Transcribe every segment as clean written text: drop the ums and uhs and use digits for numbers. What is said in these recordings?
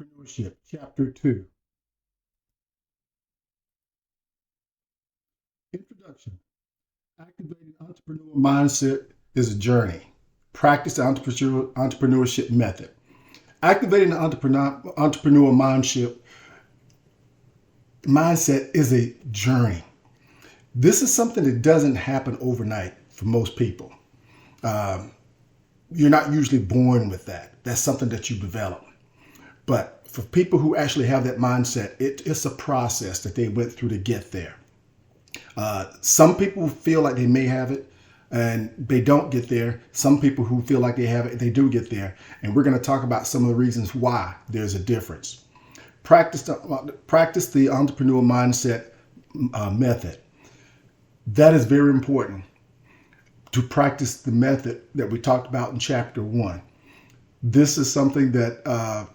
Entrepreneurship, Chapter 2. Introduction. Activating entrepreneurial mindset is a journey. Practice the entrepreneurship method. Activating the entrepreneurial mindset is a journey. This is something that doesn't happen overnight for most people. You're not usually born with that. That's something that you develop. But for people who actually have that mindset, it's a process that they went through to get there. Some people feel like they may have it and they don't get there. Some people who feel like they have it, they do get there. And we're going to talk about some of the reasons why there's a difference. Practice the entrepreneurial mindset method. That is very important to practice the method that we talked about in chapter 1. This is something that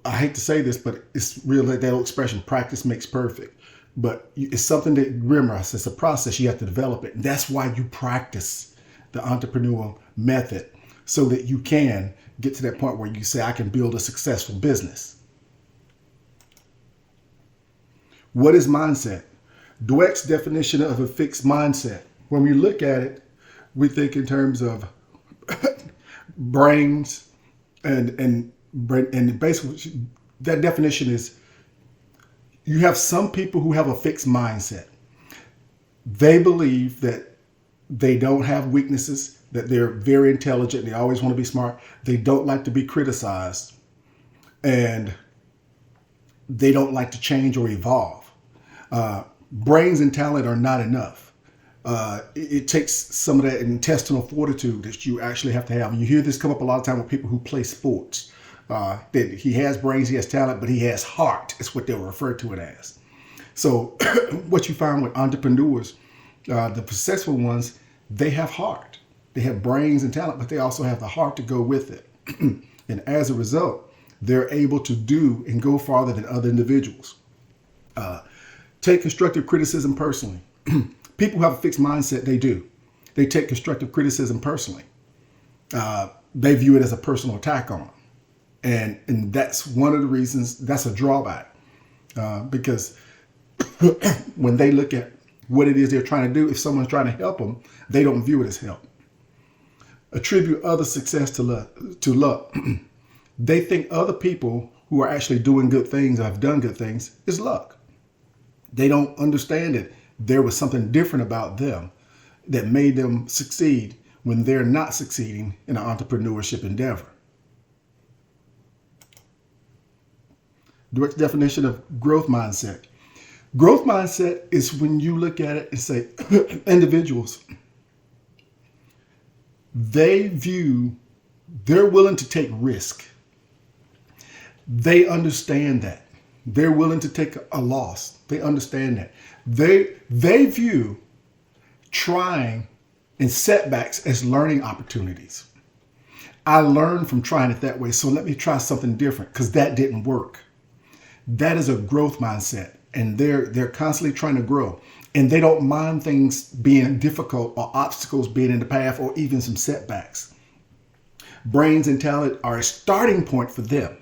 I hate to say this, but it's really that old expression, practice makes perfect. But it's something that, remember, it's a process. You have to develop it. That's why you practice the entrepreneurial method so that you can get to that point where you say, I can build a successful business. What is mindset? Dweck's definition of a fixed mindset. When we look at it, we think in terms of brains and basically that definition is you have some people who have a fixed mindset. They believe that they don't have weaknesses, that they're very intelligent, they always want to be smart, they don't like to be criticized, and they don't like to change or evolve. Brains and talent are not enough. It takes some of that intestinal fortitude that you actually have to have. And you hear this come up a lot of time with people who play sports. That he has brains, he has talent, but he has heart. It's what they'll refer to it as. So what you find with entrepreneurs, the successful ones, they have heart. They have brains and talent, but they also have the heart to go with it. And as a result, they're able to do and go farther than other individuals. Take constructive criticism personally. People who have a fixed mindset, they do. They take constructive criticism personally. They view it as a personal attack on them. And that's one of the reasons, that's a drawback. Because when they look at what it is they're trying to do, if someone's trying to help them, they don't view it as help. Attribute other success to luck. They think other people who are actually doing good things or have done good things is luck. They don't understand it. There was something different about them that made them succeed when they're not succeeding in an entrepreneurship endeavor. Direct definition of growth mindset. Growth mindset is when you look at it and say, individuals, they're willing to take risk. They understand that. They're willing to take a loss. They understand that. They view trying and setbacks as learning opportunities. I learned from trying it that way, so let me try something different because that didn't work. That is a growth mindset, and they're constantly trying to grow, and they don't mind things being difficult or obstacles being in the path or even some setbacks. Brains and talent are a starting point for them.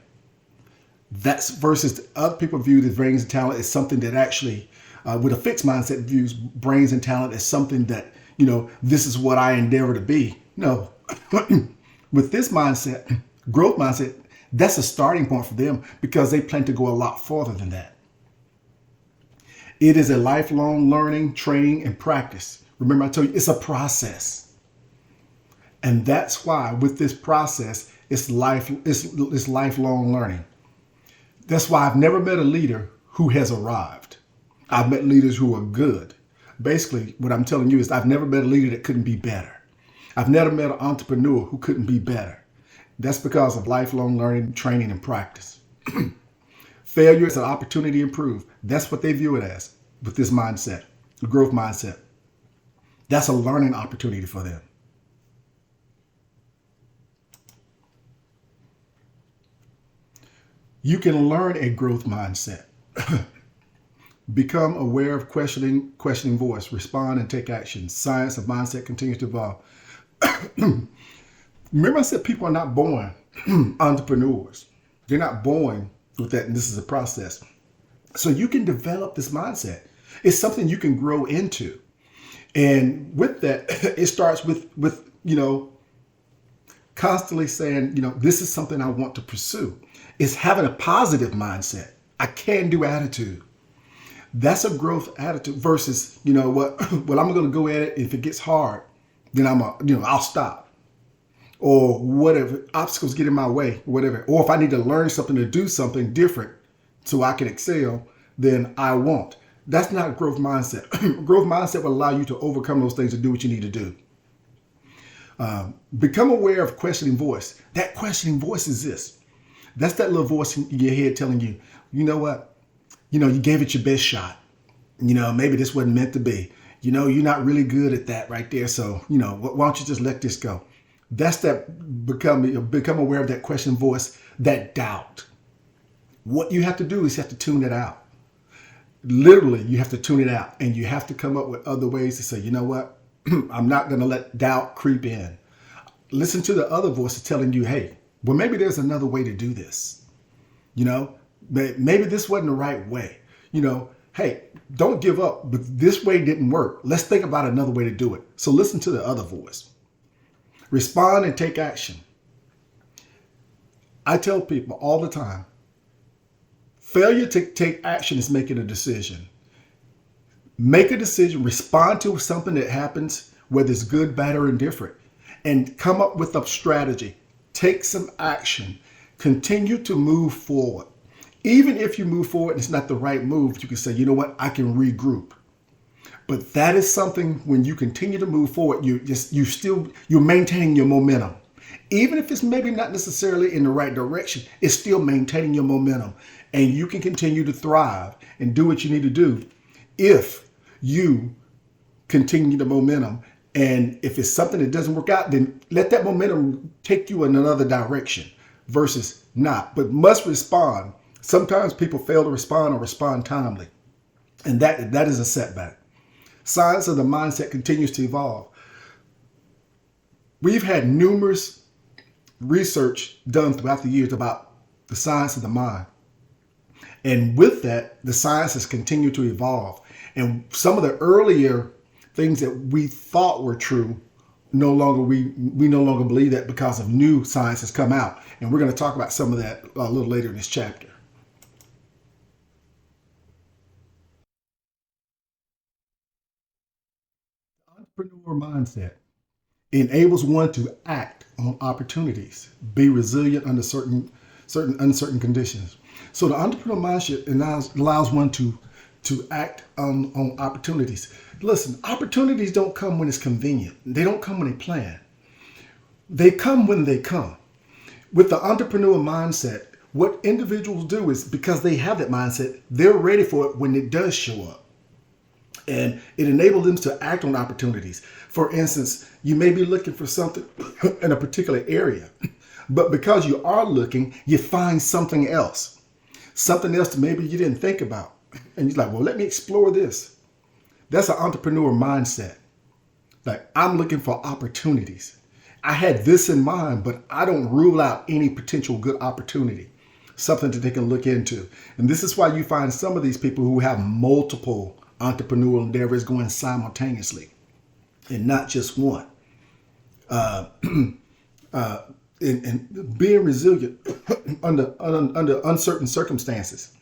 That's versus other people view the brains and talent as something that actually, with a fixed mindset, views brains and talent as something that, this is what I endeavor to be. No, with this mindset, growth mindset, that's a starting point for them because they plan to go a lot farther than that. It is a lifelong learning, training, and practice. Remember, I told you it's a process. And that's why with this process, it's lifelong learning. That's why I've never met a leader who has arrived. I've met leaders who are good. Basically, what I'm telling you is I've never met a leader that couldn't be better. I've never met an entrepreneur who couldn't be better. That's because of lifelong learning, training, and practice. Failure is an opportunity to improve. That's what they view it as with this mindset, the growth mindset. That's a learning opportunity for them. You can learn a growth mindset. Become aware of questioning voice, respond and take action. Science of mindset continues to evolve. Remember I said people are not born entrepreneurs. They're not born with that, and this is a process. So you can develop this mindset. It's something you can grow into. And with that, it starts with constantly saying, this is something I want to pursue. It's having a positive mindset. I can do attitude. That's a growth attitude versus, well, I'm going to go at it. If it gets hard, then I'll stop. Or whatever, obstacles get in my way, whatever. Or if I need to learn something to do something different so I can excel, then I won't. That's not growth mindset. Growth mindset will allow you to overcome those things and do what you need to do. Become aware of questioning voice. That questioning voice is this. That's that little voice in your head telling you, you know what? You gave it your best shot. Maybe this wasn't meant to be. You're not really good at that right there. So, why don't you just let this go? That's that become aware of that question voice, that doubt. What you have to do is you have to tune it out. Literally, you have to tune it out, and you have to come up with other ways to say, you know what? I'm not going to let doubt creep in. Listen to the other voices telling you, hey, well, maybe there's another way to do this. Maybe this wasn't the right way. Hey, don't give up, but this way didn't work. Let's think about another way to do it. So listen to the other voice. Respond and take action. I tell people all the time, failure to take action is making a decision. Make a decision, respond to something that happens, whether it's good, bad, or indifferent, and come up with a strategy. Take some action. Continue to move forward. Even if you move forward and it's not the right move, you can say, you know what, I can regroup. But that is something when you continue to move forward, you're maintaining your momentum. Even if it's maybe not necessarily in the right direction, it's still maintaining your momentum. And you can continue to thrive and do what you need to do if you continue the momentum. And if it's something that doesn't work out, then let that momentum take you in another direction versus not, but must respond. Sometimes people fail to respond or respond timely. And that is a setback. Science of the mindset continues to evolve. We've had numerous research done throughout the years about the science of the mind. And with that, the science has continued to evolve. And some of the earlier things that we thought were true, we no longer believe that because of new science has come out. And we're going to talk about some of that a little later in this chapter. Entrepreneur mindset enables one to act on opportunities, be resilient under certain uncertain conditions. So the entrepreneur mindset allows one to act on opportunities. Listen, opportunities don't come when it's convenient. They don't come when they plan. They come when they come. With the entrepreneur mindset, what individuals do is because they have that mindset, they're ready for it when it does show up. And it enables them to act on opportunities. For instance, you may be looking for something in a particular area, but because you are looking, you find something else that maybe you didn't think about. And you're like, well, let me explore this. That's an entrepreneur mindset. Like, I'm looking for opportunities. I had this in mind, but I don't rule out any potential good opportunity, something that they can look into. And this is why you find some of these people who have multiple entrepreneurial endeavors going simultaneously and not just one. And being resilient under uncertain circumstances.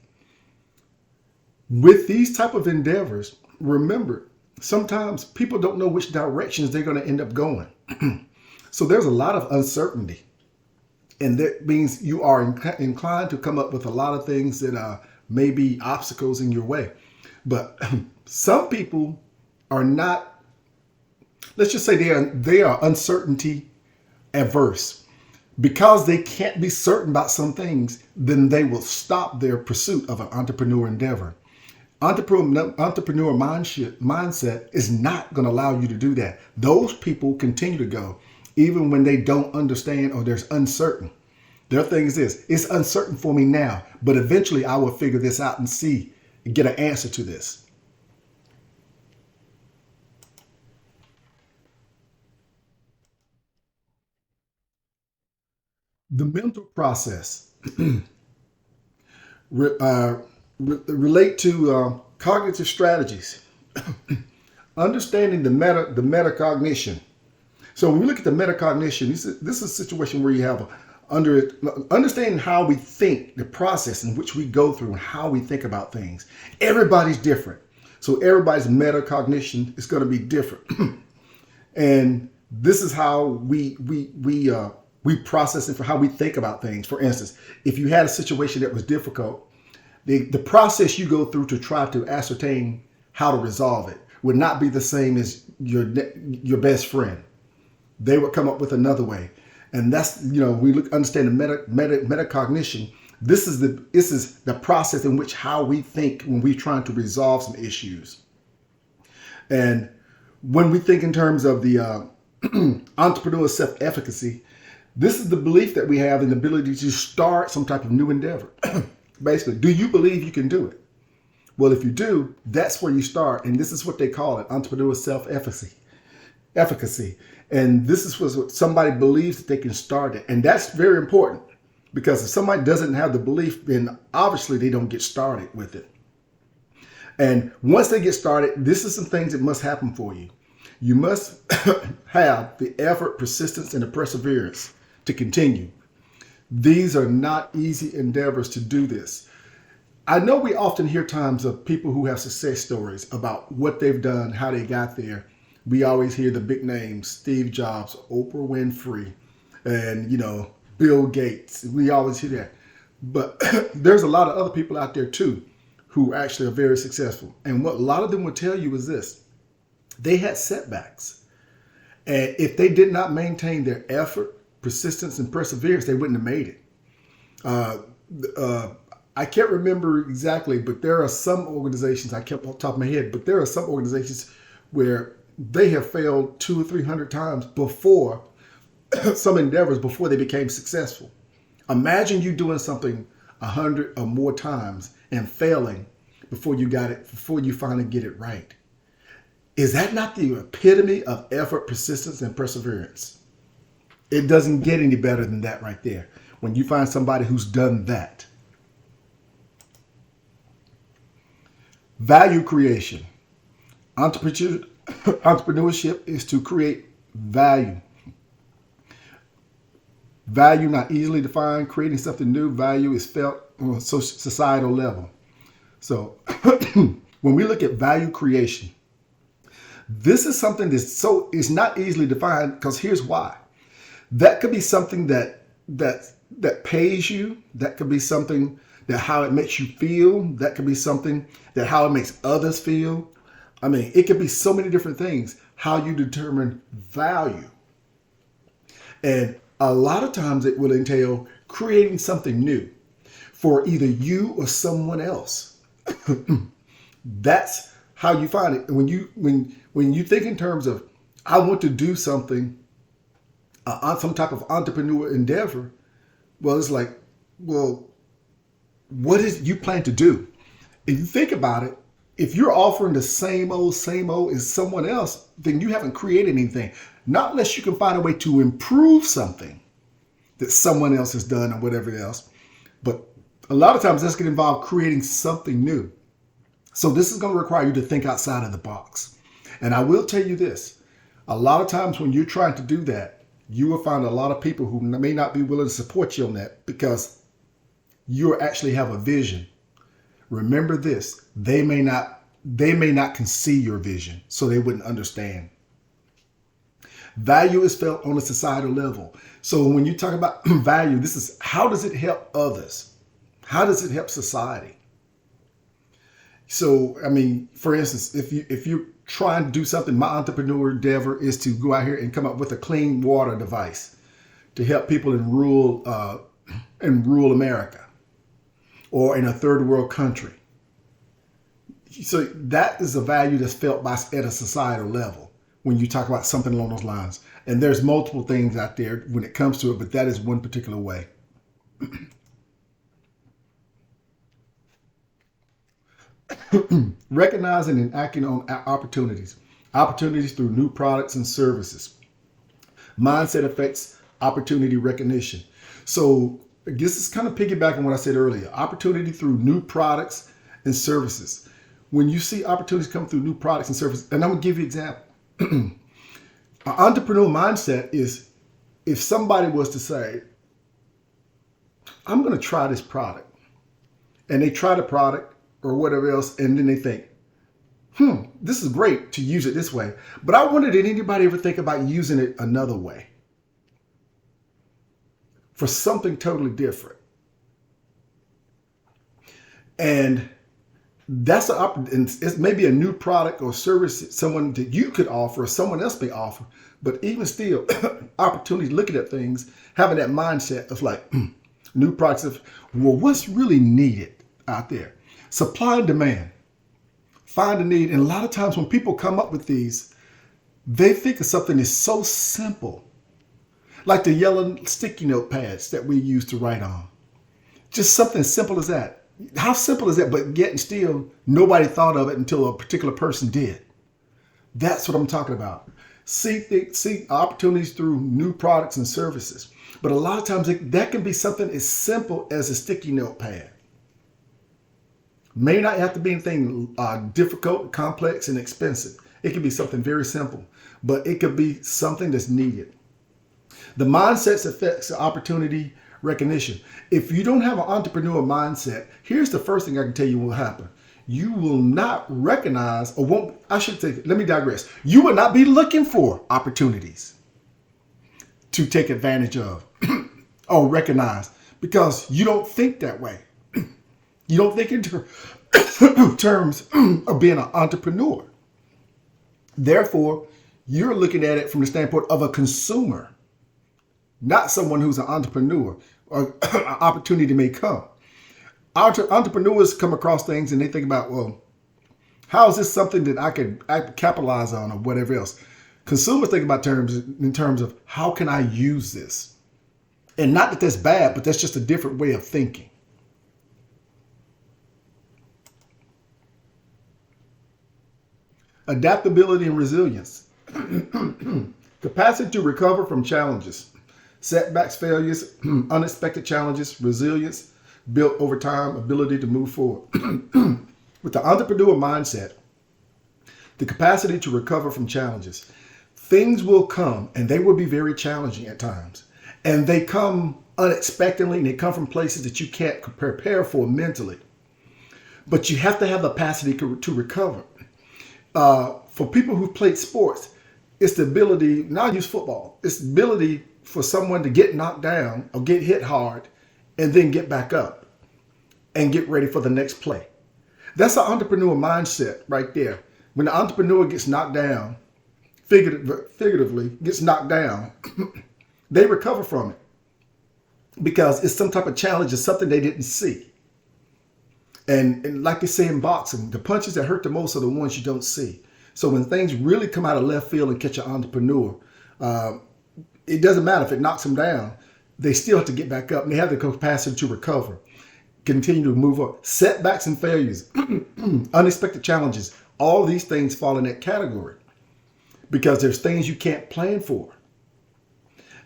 With these type of endeavors, remember, sometimes people don't know which directions they're going to end up going. So there's a lot of uncertainty. And that means you are inclined to come up with a lot of things that may be obstacles in your way. But some people are not, let's just say they are uncertainty averse. Because they can't be certain about some things, then they will stop their pursuit of an entrepreneur endeavor. Entrepreneur mindset is not going to allow you to do that. Those people continue to go, even when they don't understand or there's uncertain. Their thing is this: it's uncertain for me now, but eventually I will figure this out and get an answer to this. The mental process. relate to cognitive strategies. Understanding the metacognition. So when we look at the metacognition, this is a situation where you have understanding how we think, the process in which we go through and how we think about things. Everybody's different. So everybody's metacognition is going to be different. And this is how we process it for how we think about things. For instance, if you had a situation that was difficult, the process you go through to try to ascertain how to resolve it would not be the same as your best friend. They would come up with another way. And that's, we understand the metacognition. This is the process in which how we think when we're trying to resolve some issues. And when we think in terms of the entrepreneurial self-efficacy, this is the belief that we have in the ability to start some type of new endeavor. Basically, do you believe you can do it? Well, if you do, that's where you start. And this is what they call it, entrepreneurial self-efficacy. And this is what somebody believes that they can start it. And that's very important, because if somebody doesn't have the belief, then obviously they don't get started with it. And once they get started, this is some things that must happen for you. You must have the effort, persistence, and the perseverance to continue. These are not easy endeavors to do this. I know we often hear times of people who have success stories about what they've done, how they got there. We always hear the big names, Steve Jobs, Oprah Winfrey, and, Bill Gates. We always hear that. But there's a lot of other people out there too who actually are very successful. And what a lot of them will tell you is this: they had setbacks. And if they did not maintain their effort, persistence, and perseverance, they wouldn't have made it. I can't remember exactly, but there are some organizations, I kept off the top of my head, but there are some organizations where they have failed 200 or 300 times before some endeavors before they became successful. Imagine you doing something 100 or more times and failing before you finally get it right. Is that not the epitome of effort, persistence, and perseverance? It doesn't get any better than that right there when you find somebody who's done that. Value creation. Entrepreneurship is to create value. Value not easily defined. Creating something new. Value is felt on a societal level. So when we look at value creation, this is something it's not easily defined, because here's why. That could be something that pays you. That could be something that how it makes you feel. That could be something that how it makes others feel. I mean, it could be so many different things, how you determine value. And a lot of times it will entail creating something new for either you or someone else. That's how you find it. When you think in terms of, I want to do something, on some type of entrepreneur endeavor, well, it's like, well, what is you plan to do? If you think about it, if you're offering the same old as someone else, then you haven't created anything. Not unless you can find a way to improve something that someone else has done or whatever else. But a lot of times that's going to involve creating something new. So this is going to require you to think outside of the box. And I will tell you this, a lot of times when you're trying to do that, you will find a lot of people who may not be willing to support you on that, because you actually have a vision. Remember this, they may not conceive your vision, so they wouldn't understand. Value is felt on a societal level. So when you talk about value, this is how does it help others? How does it help society? So, I mean, for instance, if you're trying to do something, my entrepreneur endeavor is to go out here and come up with a clean water device to help people in rural America or in a third world country. So that is a value that's felt at a societal level when you talk about something along those lines. And there's multiple things out there when it comes to it, but that is one particular way. Recognizing and acting on opportunities through new products and services. Mindset affects opportunity recognition. So this is kind of piggybacking what I said earlier, opportunity through new products and services. When you see opportunities come through new products and services, and I'm going to give you an example. An entrepreneurial mindset is if somebody was to say, I'm going to try this product, and they try the product or whatever else, and then they think, this is great to use it this way, but I wonder, did anybody ever think about using it another way for something totally different? And that's it's maybe a new product or service someone that you could offer or someone else may offer, but even still, opportunities looking at things, having that mindset of like new products of, well, what's really needed out there? Supply and demand. Find a need. And a lot of times when people come up with these, they think of something that's so simple, like the yellow sticky note pads that we use to write on. Just something simple as that. How simple is that? But yet and still, nobody thought of it until a particular person did. That's what I'm talking about. See opportunities through new products and services. But a lot of times that can be something as simple as a sticky note pad. May not have to be anything difficult, complex, and expensive. It could be something very simple, but it could be something that's needed. The mindset affects the opportunity recognition. If you don't have an entrepreneurial mindset, here's the first thing I can tell you will happen. You will not recognize, or won't, I should say, let me digress. You will not be looking for opportunities to take advantage of or recognize because you don't think that way. You don't think in terms of being an entrepreneur. Therefore, you're looking at it from the standpoint of a consumer, not someone who's an entrepreneur or an opportunity may come. Entrepreneurs come across things and they think about, well, how is this something that I could capitalize on or whatever else? Consumers think about in terms of how can I use this? And not that that's bad, but that's just a different way of thinking. Adaptability and resilience. Capacity to recover from challenges, setbacks, failures, unexpected challenges, resilience built over time, ability to move forward. With the entrepreneurial mindset, the capacity to recover from challenges, things will come and they will be very challenging at times. And they come unexpectedly and they come from places that you can't prepare for mentally. But you have to have the capacity to recover. For people who've played sports, it's the ability, not use football, it's the ability for someone to get knocked down or get hit hard and then get back up and get ready for the next play. That's an entrepreneurial mindset right there. When the entrepreneur gets knocked down, figuratively gets knocked down, they recover from it because it's some type of challenge, it's something they didn't see. And like they say in boxing, the punches that hurt the most are the ones you don't see. So when things really come out of left field and catch an entrepreneur, it doesn't matter if it knocks them down, they still have to get back up and they have the capacity to recover, continue to move up. Setbacks and failures, unexpected challenges, all these things fall in that category because there's things you can't plan for.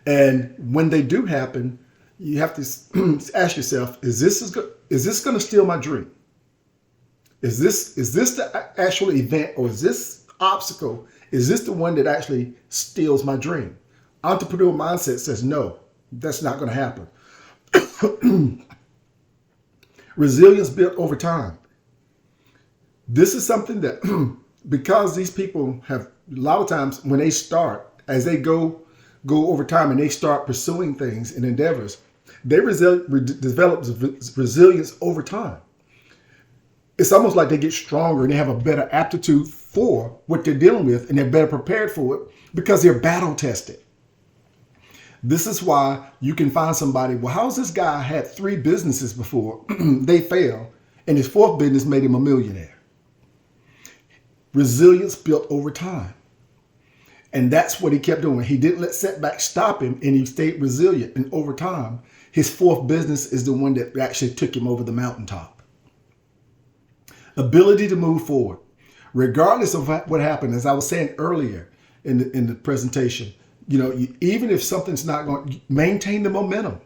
And when they do happen, you have to ask yourself, is this going to steal my dream? Is this the actual event, or is this obstacle? Is this the one that actually steals my dream? Entrepreneurial mindset says, no, that's not going to happen. Resilience built over time. This is something that, because these people have, a lot of times when they start, as they go over time and they start pursuing things and endeavors, they develop resilience over time. It's almost like they get stronger and they have a better aptitude for what they're dealing with and they're better prepared for it because they're battle tested. This is why you can find somebody, well, how's this guy had 3 businesses before they failed and his 4th business made him a millionaire? Resilience built over time. And that's what he kept doing. He didn't let setbacks stop him and he stayed resilient. And over time, his 4th business is the one that actually took him over the mountaintop. Ability to move forward. Regardless of what happened, as I was saying earlier in the presentation, even if something's not going, maintain the momentum.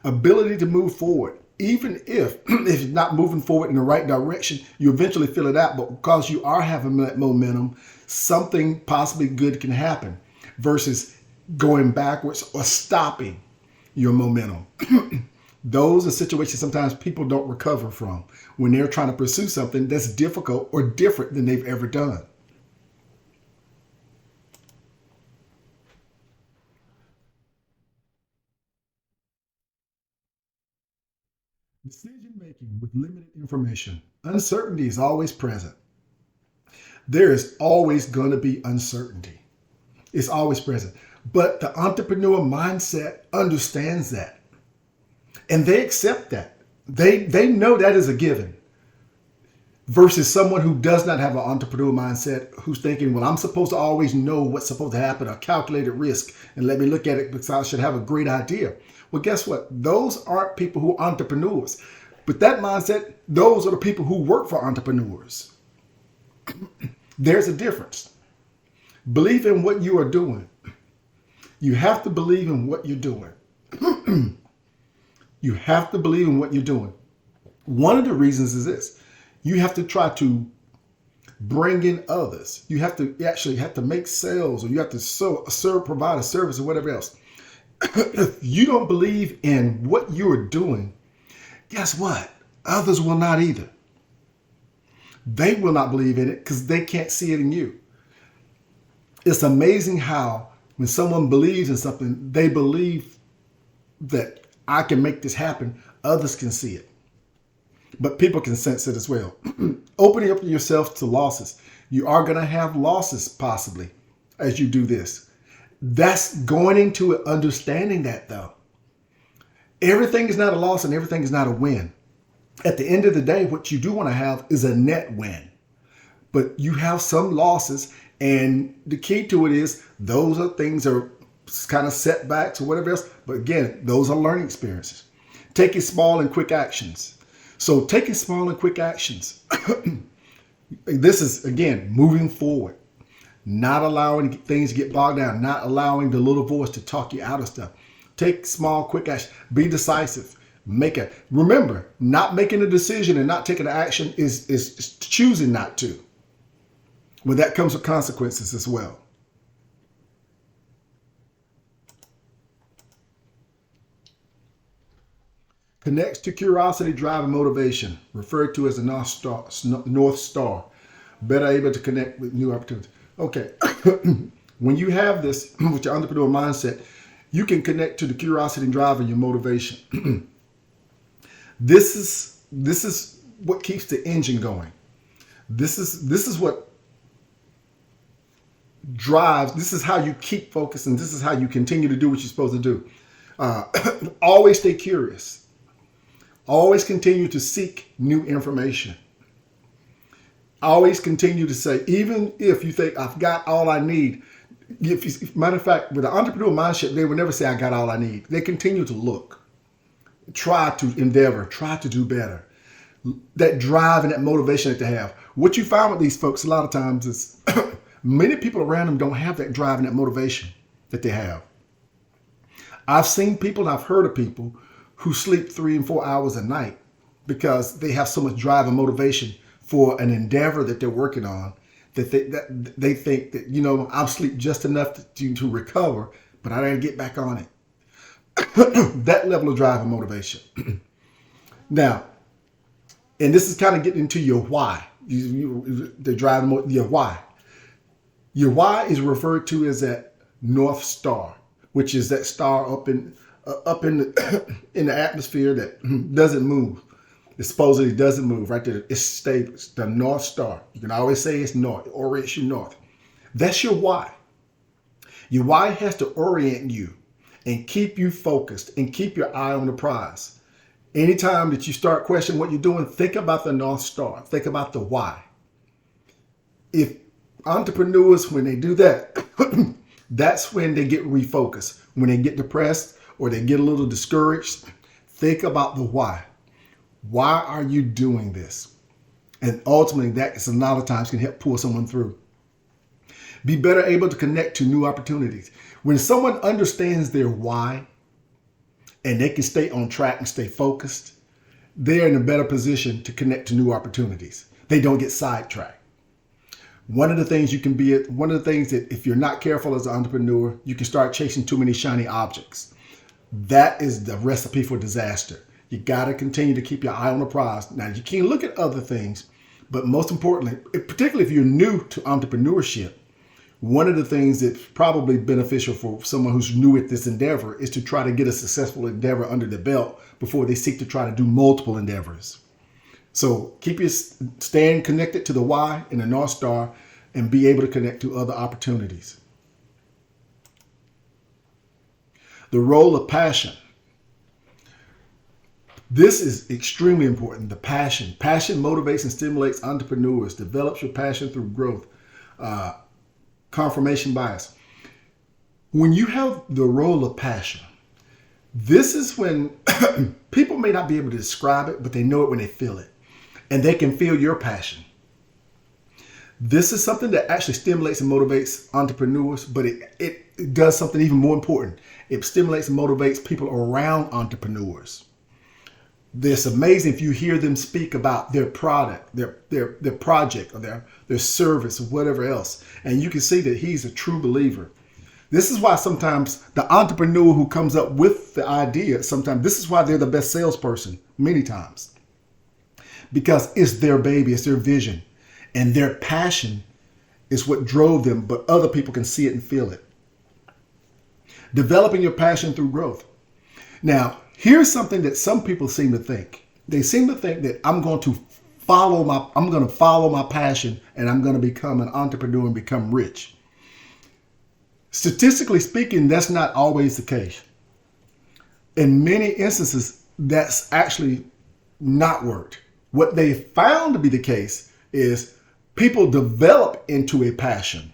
ability to move forward. Even if if you're not moving forward in the right direction, you eventually fill it out. But because you are having that momentum, something possibly good can happen versus going backwards or stopping your momentum. Those are situations sometimes people don't recover from when they're trying to pursue something that's difficult or different than they've ever done. Decision making with limited information. Uncertainty is always present. There is always going to be uncertainty. It's always present. But the entrepreneur mindset understands that. And they accept that. They know that is a given. Versus someone who does not have an entrepreneur mindset, who's thinking, well, I'm supposed to always know what's supposed to happen, a calculated risk, and let me look at it because I should have a great idea. Well, guess what? Those aren't people who are entrepreneurs. But that mindset, those are the people who work for entrepreneurs. There's a difference. Believe in what you are doing. You have to believe in what you're doing. You have to believe in what you're doing. One of the reasons is this. You have to try to bring in others. You have to actually have to make sales, or you have to provide a service or whatever else. If you don't believe in what you're doing, guess what? Others will not either. They will not believe in it because they can't see it in you. It's amazing how when someone believes in something, they believe that I can make this happen. Others can see it. But people can sense it as well. Opening up yourself to losses. You are going to have losses possibly as you do this. That's going into understanding that though. Everything is not a loss and everything is not a win. At the end of the day, what you do want to have is a net win. But you have some losses, and the key to it is those are things that are kind of setbacks or whatever else. But again, those are learning experiences. Taking small and quick actions. So taking small and quick actions. This is, again, moving forward. Not allowing things to get bogged down. Not allowing the little voice to talk you out of stuff. Take small, quick action. Be decisive. Remember, not making a decision and not taking action is choosing not to. Well, that comes with consequences as well. Connects to curiosity, drive, and motivation, referred to as the North Star. Better able to connect with new opportunities. Okay, when you have this with your entrepreneur mindset, you can connect to the curiosity and drive and your motivation. This is what keeps the engine going. This is what drives. This is how you keep focused, and this is how you continue to do what you're supposed to do. Always stay curious. Always continue to seek new information. Always continue to say, even if you think I've got all I need. Matter of fact, with the entrepreneur mindset, they would never say I got all I need. They continue to look, try to endeavor, try to do better. That drive and that motivation that they have. What you find with these folks a lot of times is many people around them don't have that drive and that motivation that they have. I've seen people and I've heard of people who sleep 3 and 4 hours a night because they have so much drive and motivation for an endeavor that they're working on that they think that, I'll sleep just enough to recover, but I gotta get back on it. That level of drive and motivation. Now, and this is kind of getting into your why. The driving your why. Your why is referred to as that North Star, which is that star up in the atmosphere that doesn't move. It supposedly doesn't move right there. It's stable. It's the North Star. You can always say it's north or it's your north. That's your why. Your why has to orient you and keep you focused and keep your eye on the prize. Anytime that you start questioning what you're doing, think about the North Star. Think about the why. If entrepreneurs, when they do that, that's when they get refocused. When they get depressed or they get a little discouraged, think about the why. Why are you doing this? And ultimately, that is a lot of times can help pull someone through. Be better able to connect to new opportunities. When someone understands their why and they can stay on track and stay focused, they're in a better position to connect to new opportunities. They don't get sidetracked. One of the things that if you're not careful as an entrepreneur, you can start chasing too many shiny objects. That is the recipe for disaster. You got to continue to keep your eye on the prize. Now, you can look at other things, but most importantly, particularly if you're new to entrepreneurship, one of the things that's probably beneficial for someone who's new at this endeavor is to try to get a successful endeavor under the belt before they seek to try to do multiple endeavors. So staying connected to the why and the North Star and be able to connect to other opportunities. The role of passion. This is extremely important. The passion. Passion motivates and stimulates entrepreneurs. Develops your passion through growth. Confirmation bias. When you have the role of passion, this is when people may not be able to describe it, but they know it when they feel it. And they can feel your passion. This is something that actually stimulates and motivates entrepreneurs, but it does something even more important. It stimulates and motivates people around entrepreneurs. It's amazing if you hear them speak about their product, their project, or their service, or whatever else. And you can see that he's a true believer. This is why sometimes the entrepreneur who comes up with the idea, sometimes this is why they're the best salesperson, many times. Because it's their baby, it's their vision. And their passion is what drove them, but other people can see it and feel it. Developing your passion through growth. Now, here's something that some people seem to think. They seem to think that I'm going to follow my passion and I'm going to become an entrepreneur and become rich. Statistically speaking, that's not always the case. In many instances, that's actually not worked. What they found to be the case is people develop into a passion.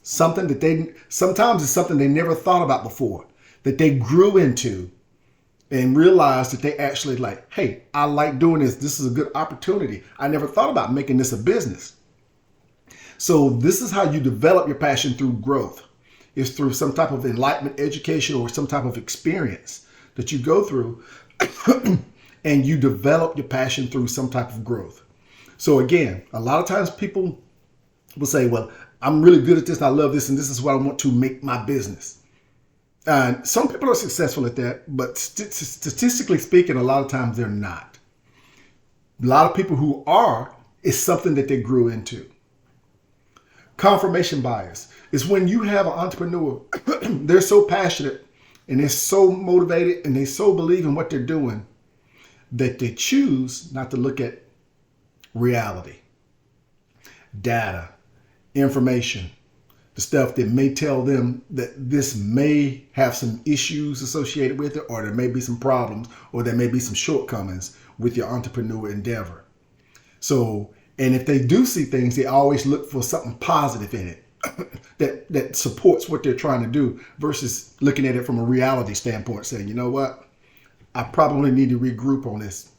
Sometimes it's something they never thought about before, that they grew into and realized that they actually like, hey, I like doing this. This is a good opportunity. I never thought about making this a business. So this is how you develop your passion through growth. It's through some type of enlightenment education or some type of experience that you go through and you develop your passion through some type of growth. So again, a lot of times people will say, well, I'm really good at this. I love this. And this is what I want to make my business. And some people are successful at that, but statistically speaking, a lot of times they're not. A lot of people who are, is something that they grew into. Confirmation bias is when you have an entrepreneur, they're so passionate and they're so motivated and they so believe in what they're doing that they choose not to look at reality, data, information, the stuff that may tell them that this may have some issues associated with it, or there may be some problems, or there may be some shortcomings with your entrepreneur endeavor. So, and if they do see things, they always look for something positive in it that supports what they're trying to do versus looking at it from a reality standpoint, saying, you know what, I probably need to regroup on this.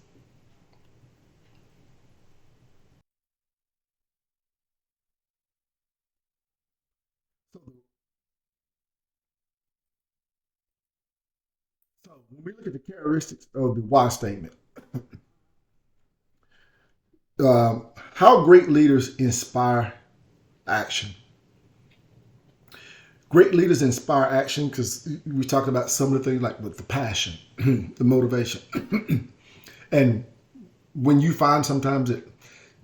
So when we look at the characteristics of the why statement, how great leaders inspire action. Great leaders inspire action because we talked about some of the things like with the passion, the motivation. And when you find sometimes that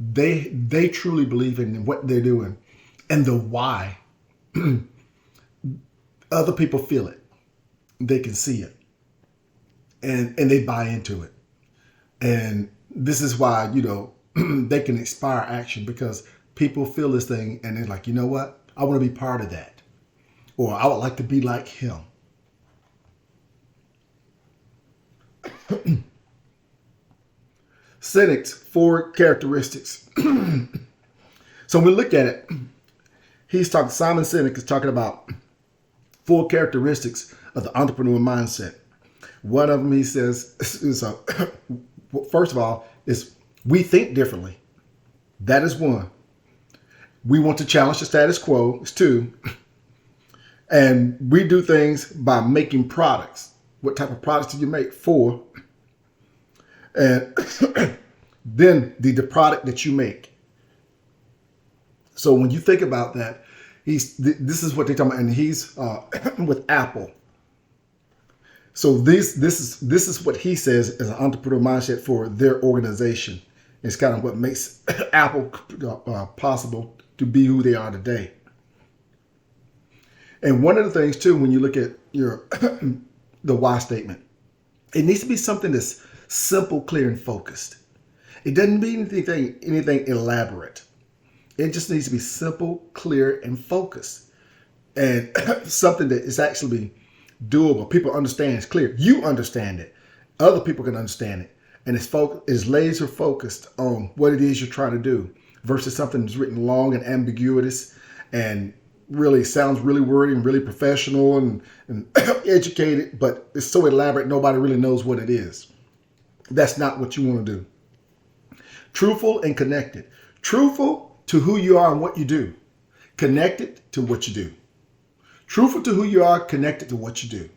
they truly believe in what they're doing and the why, other people feel it. They can see it. And they buy into it. And this is why, they can inspire action because people feel this thing and they're like, you know what? I want to be part of that. Or I would like to be like him. Sinek's 4 characteristics. So when we look at it, Simon Sinek is talking about 4 characteristics of the entrepreneur mindset. One of them, he says, is first of all, is we think differently. That is 1. We want to challenge the status quo. It's 2. And we do things by making products. what type of products do you make for, and then the product that you make. So when you think about that, this is what they're talking about, and he's with Apple. So this is what he says is an entrepreneurial mindset for their organization. It's kind of what makes Apple possible to be who they are today. And one of the things too, when you look at your the why statement, it needs to be something that's simple, clear, and focused. It doesn't mean anything elaborate. It just needs to be simple, clear, and focused, and something that is actually doable. People understand. It's clear. You understand it. Other people can understand it, and it's laser focused on what it is you're trying to do, versus something that's written long and ambiguous, and really sounds really wordy and really professional and educated, but it's so elaborate nobody really knows what it is. That's not what you want to do. Truthful and connected. Truthful to who you are and what you do. Connected to what you do. Truthful to who you are, connected to what you do.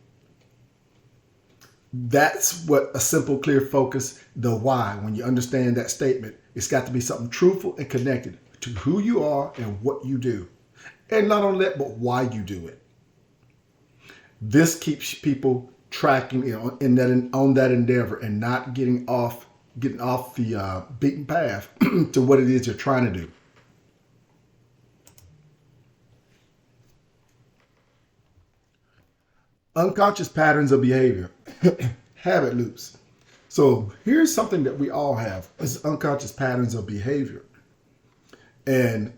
That's what a simple, clear focus, the why. When you understand that statement, it's got to be something truthful and connected to who you are and what you do. And not only that, but why you do it. This keeps people tracking on that endeavor and not getting off the beaten path to what it is you're trying to do. Unconscious patterns of behavior, habit loops. So here's something that we all have: is unconscious patterns of behavior, and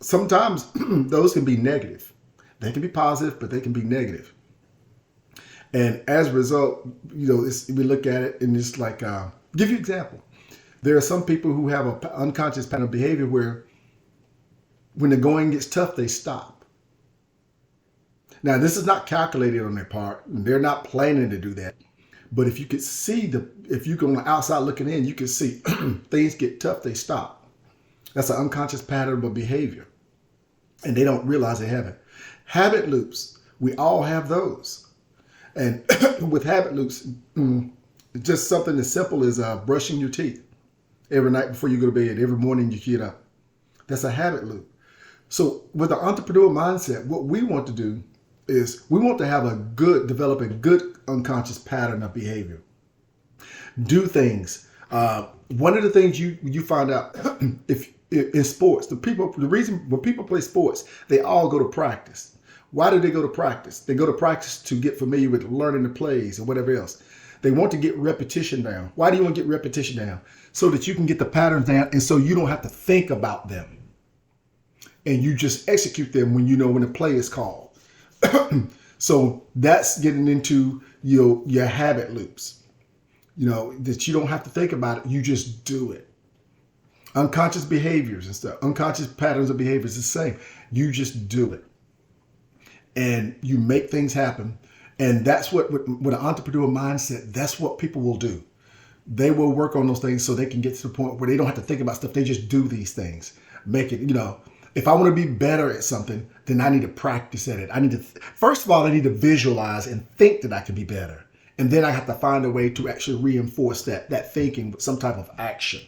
sometimes those can be negative. They can be positive, but they can be negative. And as a result, we look at it and it's like, give you an example. There are some people who have an unconscious pattern of behavior where when the going gets tough, they stop. Now, this is not calculated on their part. They're not planning to do that. But if you could see if you go on the outside looking in, you can see things get tough, they stop. That's an unconscious pattern of behavior. And they don't realize they have it. Habit loops, we all have those. And with habit loops, just something as simple as brushing your teeth every night before you go to bed, every morning you get up. That's a habit loop. So with the entrepreneurial mindset, what we want to do is we want to develop a good unconscious pattern of behavior. Do things. One of the things you find out if in sports, the reason when people play sports, they all go to practice. Why do they go to practice? They go to practice to get familiar with learning the plays and whatever else. They want to get repetition down. Why do you want to get repetition down? So that you can get the patterns down, and so you don't have to think about them. And you just execute them when you know when the play is called. So that's getting into your habit loops. That you don't have to think about it. You just do it. Unconscious behaviors and stuff. Unconscious patterns of behaviors is the same. You just do it. And you make things happen. And that's what, with an entrepreneurial mindset, that's what people will do. They will work on those things so they can get to the point where they don't have to think about stuff. They just do these things. Make it, if I want to be better at something, then I need to practice at it. First of all, I need to visualize and think that I can be better. And then I have to find a way to actually reinforce that thinking with some type of action.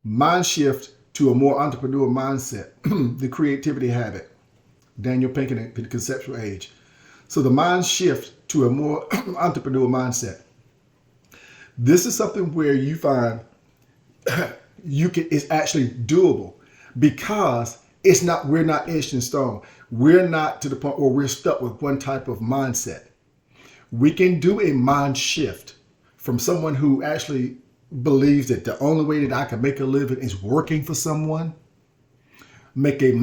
Mind shift to a more entrepreneurial mindset, the creativity habit. Daniel Pink in the Conceptual Age. So the mind shift to a more entrepreneurial mindset. This is something where you find it's actually doable because we're not etched in stone. We're not to the point where we're stuck with one type of mindset. We can do a mind shift from someone who actually believes that the only way that I can make a living is working for someone. That's your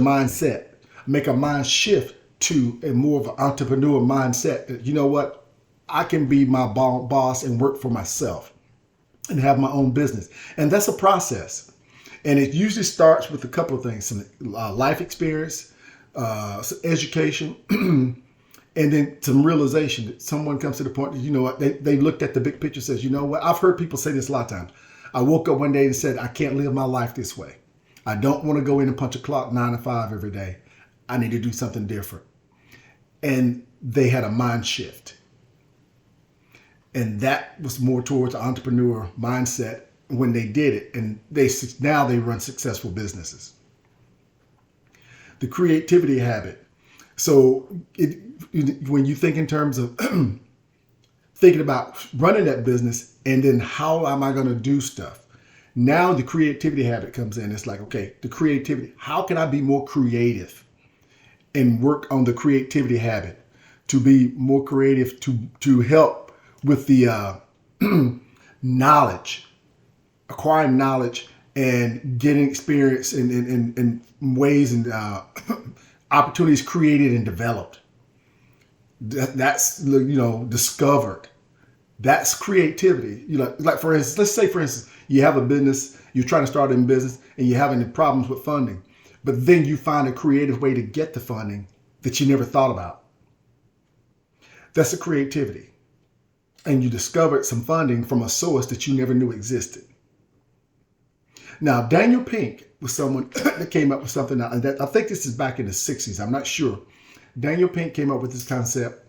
mindset. Make a mind shift to a more of an entrepreneurial mindset that, you know what, I can be my boss and work for myself and have my own business. And that's a process. And it usually starts with a couple of things: some life experience, some education, and then some realization that someone comes to the point that, you know what, they looked at the big picture, says, you know what, I've heard people say this a lot of times. I woke up one day and said, I can't live my life this way. I don't want to go in and punch a clock 9 to 5 every day. I need to do something different. And they had a mind shift. And that was more towards the entrepreneur mindset when they did it. And now they run successful businesses. The creativity habit. So when you think in terms of thinking about running that business and then how am I going to do stuff? Now the creativity habit comes in. It's like, okay, the creativity. How can I be more creative and work on the creativity habit to be more creative to help with the knowledge, acquiring knowledge and getting experience in ways and opportunities created and developed. That's discovered. That's creativity. Like for instance, let's say for instance, you have a business, you're trying to start a business and you're having problems with funding, but then you find a creative way to get the funding that you never thought about. That's a creativity. And you discovered some funding from a source that you never knew existed. Now, Daniel Pink was someone that came up with something, and I think this is back in the 60s. I'm not sure. Daniel Pink came up with this concept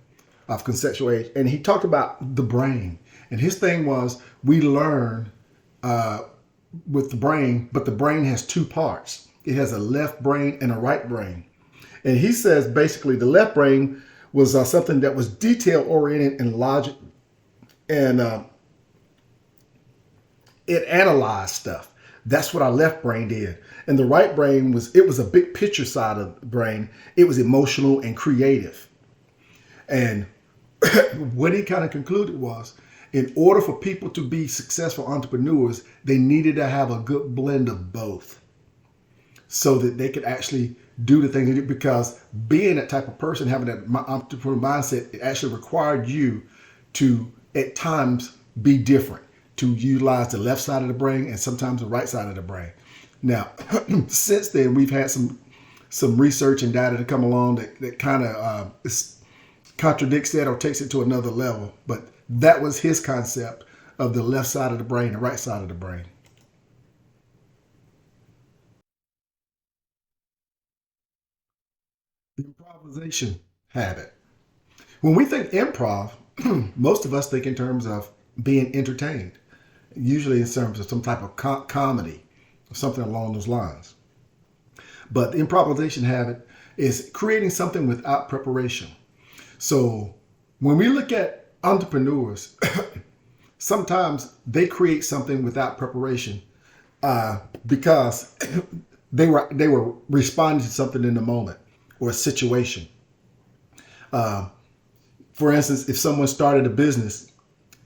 of conceptual age, and he talked about the brain. And his thing was, we learn with the brain, but the brain has two parts. It has a left brain and a right brain. And he says basically the left brain was something that was detail oriented and logic, and it analyzed stuff. That's what our left brain did. And the right brain was a big picture side of the brain. It was emotional and creative. And what he kind of concluded was, in order for people to be successful entrepreneurs, they needed to have a good blend of both so that they could actually do the things they do. Because being that type of person, having that entrepreneur mindset, it actually required you to, at times, be different, to utilize the left side of the brain and sometimes the right side of the brain. Now, since then, we've had some research and data to come along that kind of contradicts that or takes it to another level. But that was his concept of the left side of the brain, the right side of the brain. The improvisation habit. When we think improv, most of us think in terms of being entertained, usually in terms of some type of comedy or something along those lines. But the improvisation habit is creating something without preparation. So when we look at entrepreneurs, sometimes they create something without preparation because they were responding to something in the moment or a situation. For instance, if someone started a business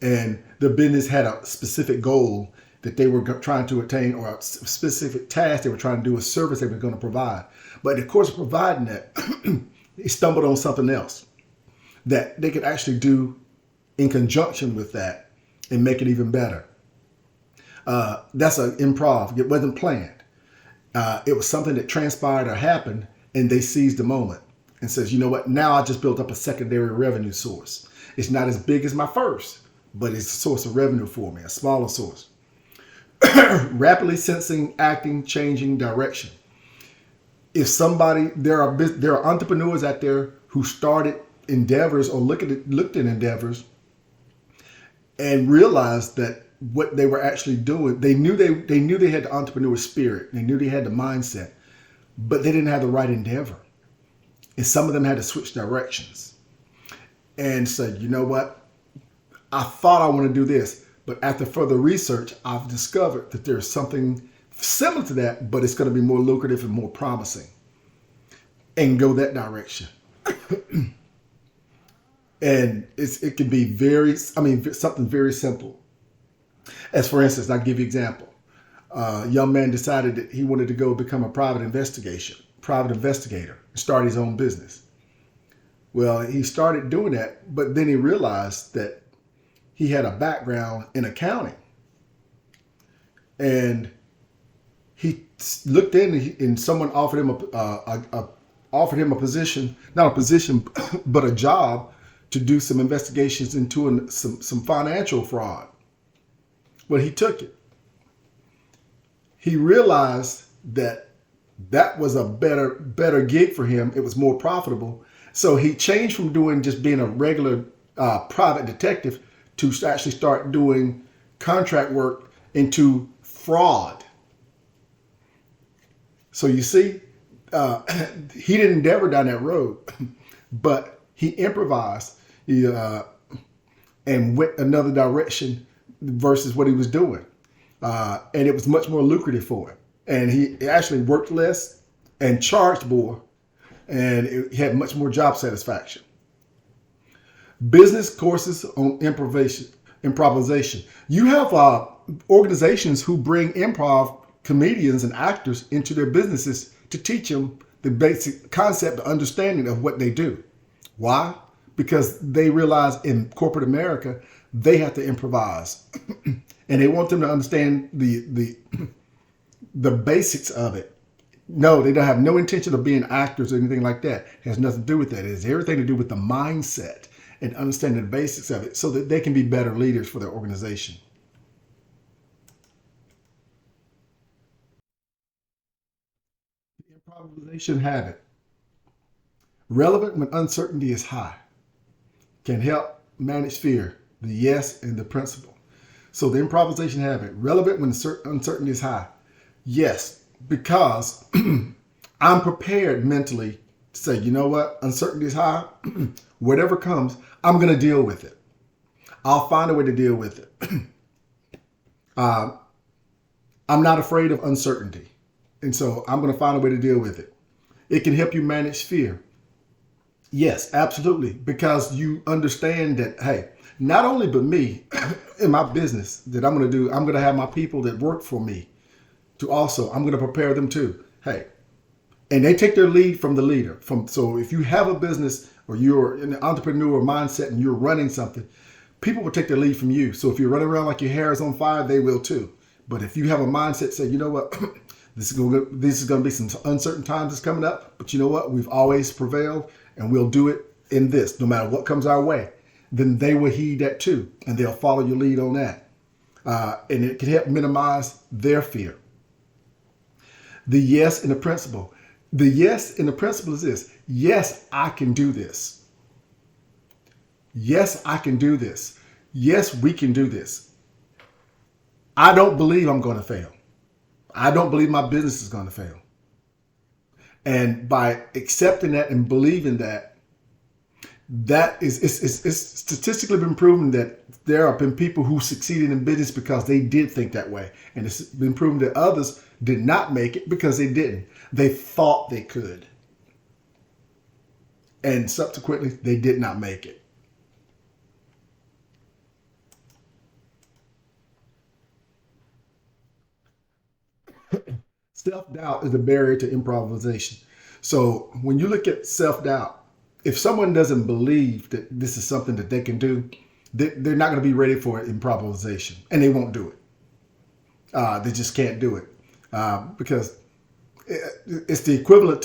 and the business had a specific goal that they were trying to attain, or a specific task they were trying to do, a service they were going to provide. But in the course of providing that, they stumbled on something else that they could actually do in conjunction with that and make it even better. That's an improv. It wasn't planned. It was something that transpired or happened, and they seized the moment and says, you know what, now I just built up a secondary revenue source. It's not as big as my first, but it's a source of revenue for me, a smaller source. Rapidly sensing, acting, changing direction. If somebody, there are entrepreneurs out there who started endeavors or looked at endeavors and realized that what they were actually doing, they knew they had the entrepreneur spirit, they knew they had the mindset, but they didn't have the right endeavor. And some of them had to switch directions and said, you know what, I thought I want to do this, but after further research, I've discovered that there's something similar to that, but it's going to be more lucrative and more promising, and go that direction. And it can be something very simple. As for instance, I'll give you an example. A young man decided that he wanted to go become a private investigator, and start his own business. Well, he started doing that, but then he realized that he had a background in accounting. And he looked in, and someone offered him a position, not a position, but a job to do some investigations into some financial fraud. Well, he took it. He realized that that was a better gig for him. It was more profitable. So he changed from doing just being a regular private detective to actually start doing contract work into fraud. So you see, he didn't endeavor down that road, but he improvised and went another direction versus what he was doing. And it was much more lucrative for him. And he actually worked less and charged more, and he had much more job satisfaction. Business courses on improvisation. You have organizations who bring improv comedians and actors into their businesses to teach them the basic concept, the understanding of what they do. Why? Because they realize in corporate America, they have to improvise. And they want them to understand the basics of it. No, they don't have no intention of being actors or anything like that. It has nothing to do with that. It has everything to do with the mindset and understanding the basics of it so that they can be better leaders for their organization. The improvisation habit. Relevant when uncertainty is high. Can help manage fear, the yes and the principle. So the improvisation habit, relevant when uncertainty is high. Yes, because I'm prepared mentally to say, you know what, uncertainty is high. Whatever comes, I'm going to deal with it. I'll find a way to deal with it. I'm not afraid of uncertainty. And so I'm going to find a way to deal with it. It can help you manage fear. Yes, absolutely. Because you understand that, hey, not only but me in my business that I'm going to do, I'm going to have my people that work for me to also, I'm going to prepare them too. Hey, and they take their lead from the leader. So if you have a business or you're in an entrepreneur mindset and you're running something, people will take their lead from you. So if you're running around like your hair is on fire, they will too. But if you have a mindset, say, you know what, this is going to be some uncertain times that's coming up, but you know what, we've always prevailed and we'll do it in this, no matter what comes our way, then they will heed that too. And they'll follow your lead on that. And it can help minimize their fear. The yes in the principle. The yes in the principle is this. Yes, I can do this. Yes, I can do this. Yes, we can do this. I don't believe I'm going to fail. I don't believe my business is going to fail. And by accepting that and believing that, it's statistically been proven that there have been people who succeeded in business because they did think that way. And it's been proven that others did not make it because they didn't. They thought they could. And subsequently, they did not make it. Self-doubt is a barrier to improvisation. So when you look at self-doubt, if someone doesn't believe that this is something that they can do, they're not going to be ready for improvisation, and they won't do it. They just can't do it because it's the equivalent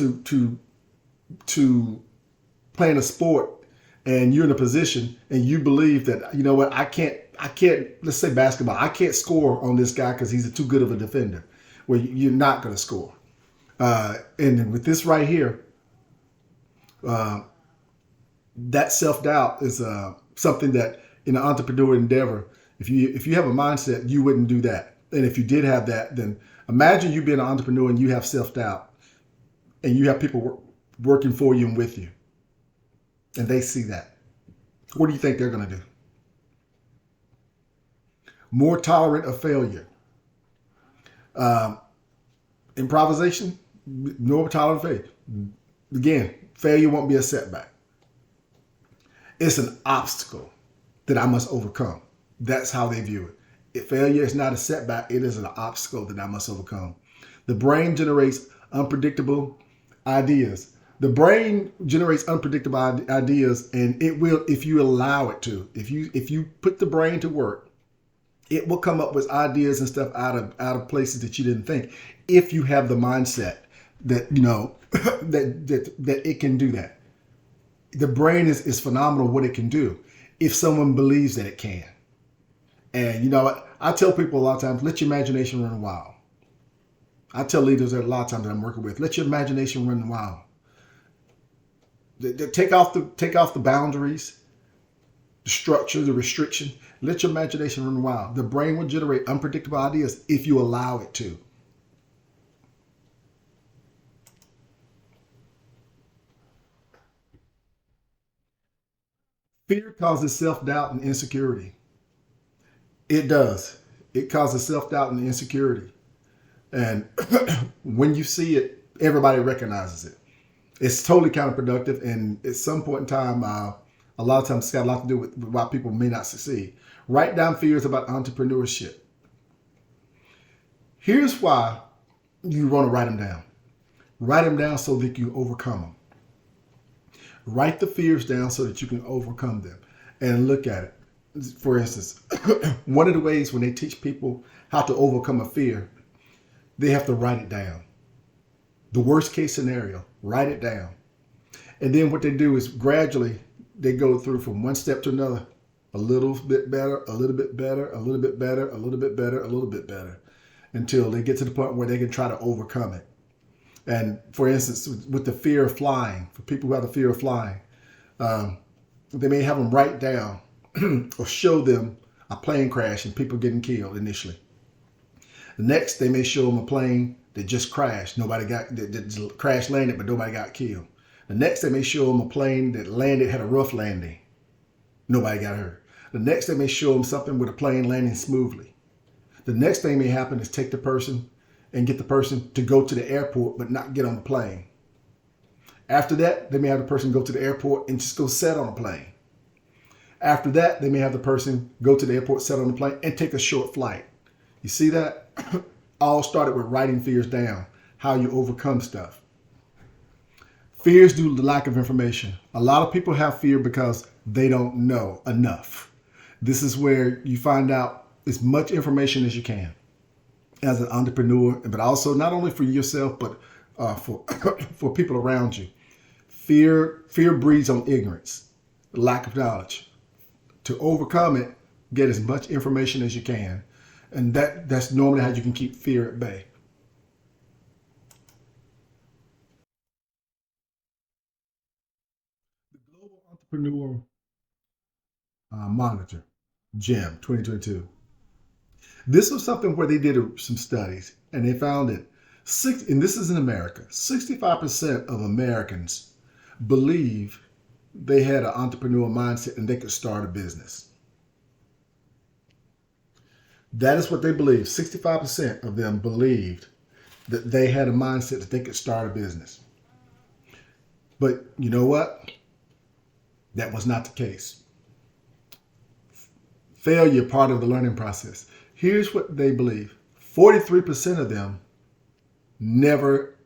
to playing a sport, and you're in a position and you believe that, you know what, I can't. Let's say basketball. I can't score on this guy because he's too good of a defender. Well, you're not going to score. And with this right here, that self-doubt is something that in an entrepreneur endeavor, if you have a mindset, you wouldn't do that. And if you did have that, then imagine you being an entrepreneur and you have self-doubt and you have people working for you and with you, and they see that. What do you think they're going to do? More tolerant of failure. Improvisation, no tolerant of failure. Again, failure won't be a setback. It's an obstacle that I must overcome. That's how they view it. If failure is not a setback, it is an obstacle that I must overcome. The brain generates unpredictable ideas. The brain generates unpredictable ideas, and it will, if you allow it to. If you put the brain to work, it will come up with ideas and stuff out of places that you didn't think. If you have the mindset that that it can do that. The brain is phenomenal what it can do if someone believes that it can. And you know what? I tell people a lot of times, let your imagination run wild. I tell leaders that a lot of times that I'm working with, let your imagination run wild. Take off the boundaries, the structure, the restriction. Let your imagination run wild. The brain will generate unpredictable ideas if you allow it to. Fear causes self-doubt and insecurity. It does. It causes self-doubt and insecurity. And when you see it, everybody recognizes it. It's totally counterproductive. And at some point in time, a lot of times it's got a lot to do with why people may not succeed. Write down fears about entrepreneurship. Here's why you want to write them down. Write them down so that you can overcome them. Write the fears down so that you can overcome them and look at it. For instance, one of the ways when they teach people how to overcome a fear, they have to write it down. The worst case scenario, write it down. And then what they do is gradually they go through from one step to another, a little bit better, a little bit better, a little bit better, a little bit better, a little bit better, until they get to the point where they can try to overcome it. And for instance, with the fear of flying, for people who have the fear of flying, they may have them write down or show them a plane crash and people getting killed initially. The next, they may show them a plane that just crashed. That crash landed, but nobody got killed. The next, they may show them a plane that landed, had a rough landing. Nobody got hurt. The next, they may show them something with a plane landing smoothly. The next thing may happen is take the person and get the person to go to the airport but not get on the plane. After that, they may have the person go to the airport and just go sit on a plane. After that, they may have the person go to the airport, sit on the plane, and take a short flight. You see that? All started with writing fears down, how you overcome stuff. Fears due to the lack of information. A lot of people have fear because they don't know enough. This is where you find out as much information as you can as an entrepreneur, but also not only for yourself, but for people around you. Fear breeds on ignorance, lack of knowledge. To overcome it, get as much information as you can. And that's normally how you can keep fear at bay. The Global Entrepreneur Monitor, GEM 2022. This was something where they did some studies and they found that and this is in America, 65% of Americans believe they had an entrepreneurial mindset and they could start a business. That is what they believe. 65% of them believed that they had a mindset that they could start a business. But you know what? That was not the case. Failure, part of the learning process. Here's what they believe. 43% of them never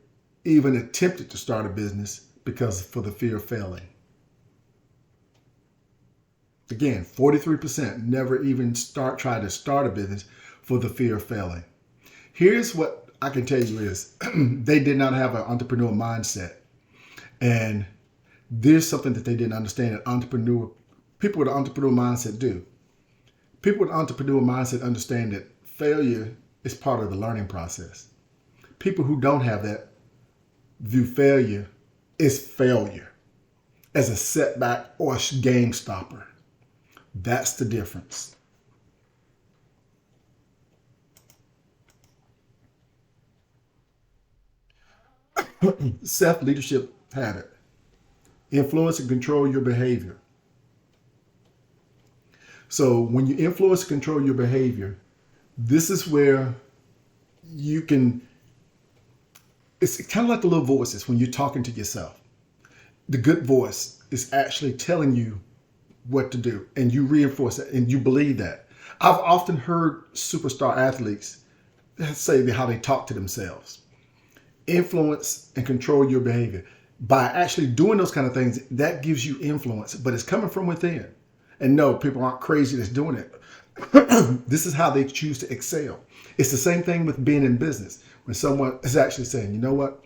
even attempted to start a business because for the fear of failing. Again, 43% never even tried to start a business for the fear of failing. Here's what I can tell you is they did not have an entrepreneurial mindset. And there's something that they didn't understand that people with an entrepreneurial mindset do. People with an entrepreneurial mindset understand that failure is part of the learning process. People who don't have that view failure as failure, as a setback or a game stopper. That's the difference. Self-leadership habit. Influence and control your behavior. So when you influence and control your behavior, this is where you can, it's kind of like the little voices when you're talking to yourself. The good voice is actually telling you what to do and you reinforce it and you believe that. I've often heard superstar athletes say how they talk to themselves. Influence and control your behavior. By actually doing those kind of things, that gives you influence, but it's coming from within. And no, people aren't crazy that's doing it. This is how they choose to excel. It's the same thing with being in business. When someone is actually saying, you know what?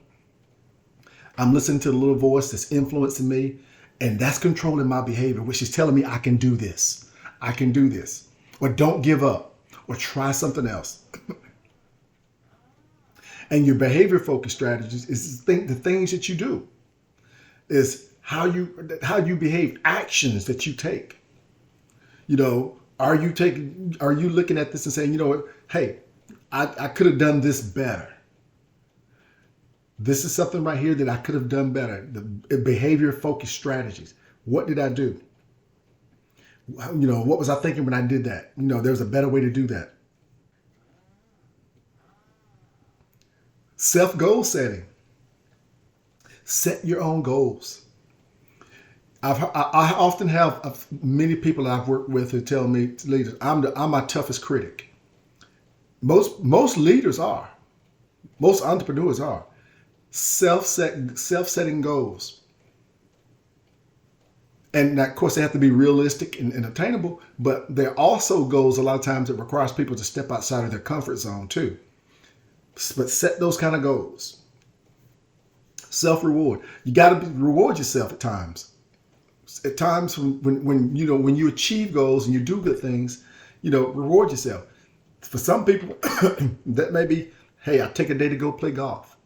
I'm listening to the little voice that's influencing me, and that's controlling my behavior, which is telling me I can do this. I can do this. Or don't give up. Or try something else. And your behavior focused strategies is the things that you do, is how you behave, actions that you take. You know, are you looking at this and saying, you know what, hey, I could have done this better. This is something right here that I could have done better. The behavior focused strategies. What did I do? You know, what was I thinking when I did that? You know, there's a better way to do that. Self goal setting. Set your own goals. I often have many people I've worked with who tell me, leaders, I'm my toughest critic. Most leaders are. Most entrepreneurs are. Self-setting goals. And of course, they have to be realistic and attainable, but they're also goals a lot of times that requires people to step outside of their comfort zone too. But set those kind of goals. Self-reward. You got to reward yourself at times. At times when you achieve goals and you do good things, reward yourself. For some people, that may be, hey, I take a day to go play golf.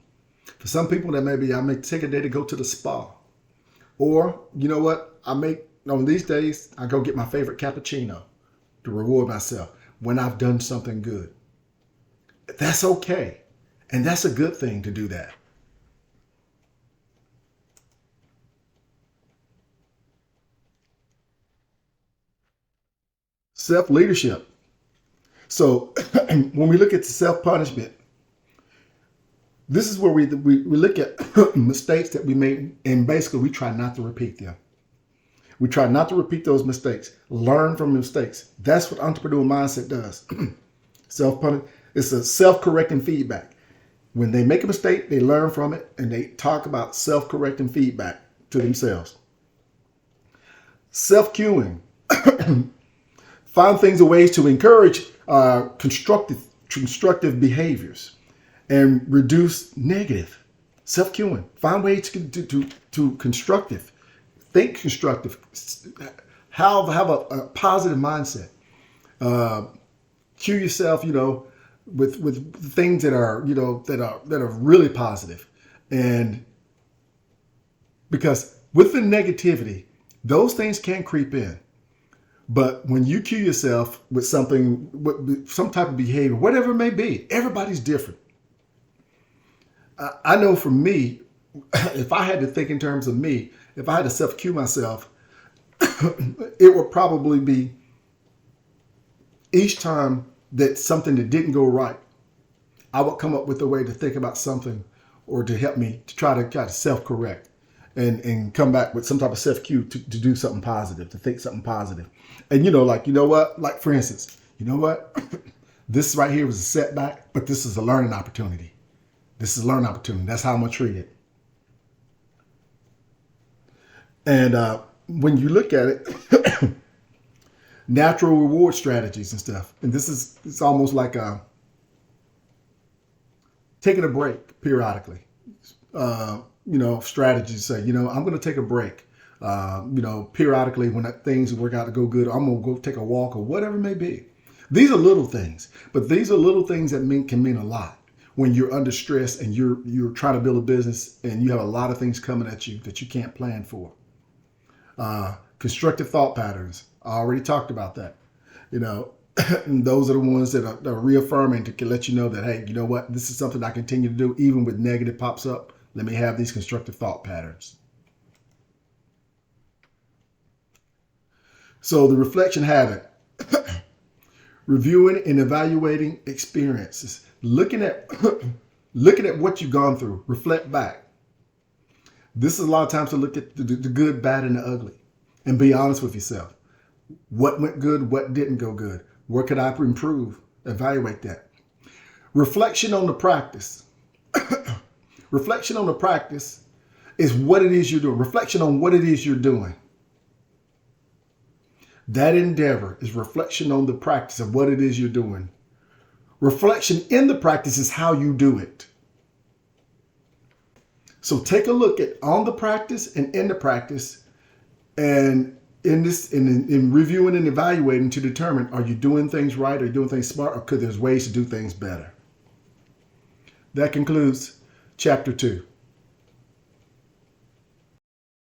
For some people, that may be, I may take a day to go to the spa. Or, you know what, on these days, I go get my favorite cappuccino to reward myself when I've done something good. That's okay. And that's a good thing to do that. Self-leadership. So when we look at self-punishment, this is where we look at mistakes that we made, and basically we try not to repeat them. We try not to repeat those mistakes. Learn from mistakes. That's what entrepreneurial mindset does. Self-punishment. It's a self-correcting feedback. When they make a mistake, they learn from it, and they talk about self-correcting feedback to themselves. Self-cueing. Find things or ways to encourage constructive behaviors and reduce negative. Self-cueing. Find ways to constructive. Think constructive. Have a positive mindset. Cue yourself, with things that are really positive. And because with the negativity, those things can creep in. But when you cue yourself with something, with some type of behavior, whatever it may be, everybody's different. I know for me, if I had to think in terms of me, if I had to self-cue myself, it would probably be each time that something that didn't go right, I would come up with a way to think about something or to help me to try to self-correct and come back with some type of self-cue to do something positive, to think something positive. And like for instance, this right here was a setback, but this is a learning opportunity. This is a learning opportunity. That's how I'm gonna treat it. And when you look at it, natural reward strategies and stuff. And it's almost like taking a break periodically. Strategies say, I'm going to take a break. Periodically when things work out to go good, I'm going to go take a walk or whatever it may be. These are little things, but these are little things that can mean a lot when you're under stress and you're trying to build a business and you have a lot of things coming at you that you can't plan for. Constructive thought patterns. I already talked about that. And those are the ones that are reaffirming to let you know that, hey, you know what? This is something I continue to do even with negative pops up. Let me have these constructive thought patterns. So the reflection habit. Reviewing and evaluating experiences. Looking at what you've gone through. Reflect back. This is a lot of times to look at the good, bad, and the ugly. And be honest with yourself. What went good? What didn't go good? Where could I improve? Evaluate that. Reflection on the practice. Reflection on the practice is what it is you're doing. Reflection on what it is you're doing. That endeavor is reflection on the practice of what it is you're doing. Reflection in the practice is how you do it. So take a look at on the practice and in the practice, and in reviewing and evaluating to determine, are you doing things right? Are you doing things smart? Or could there's ways to do things better? that concludes chapter 2.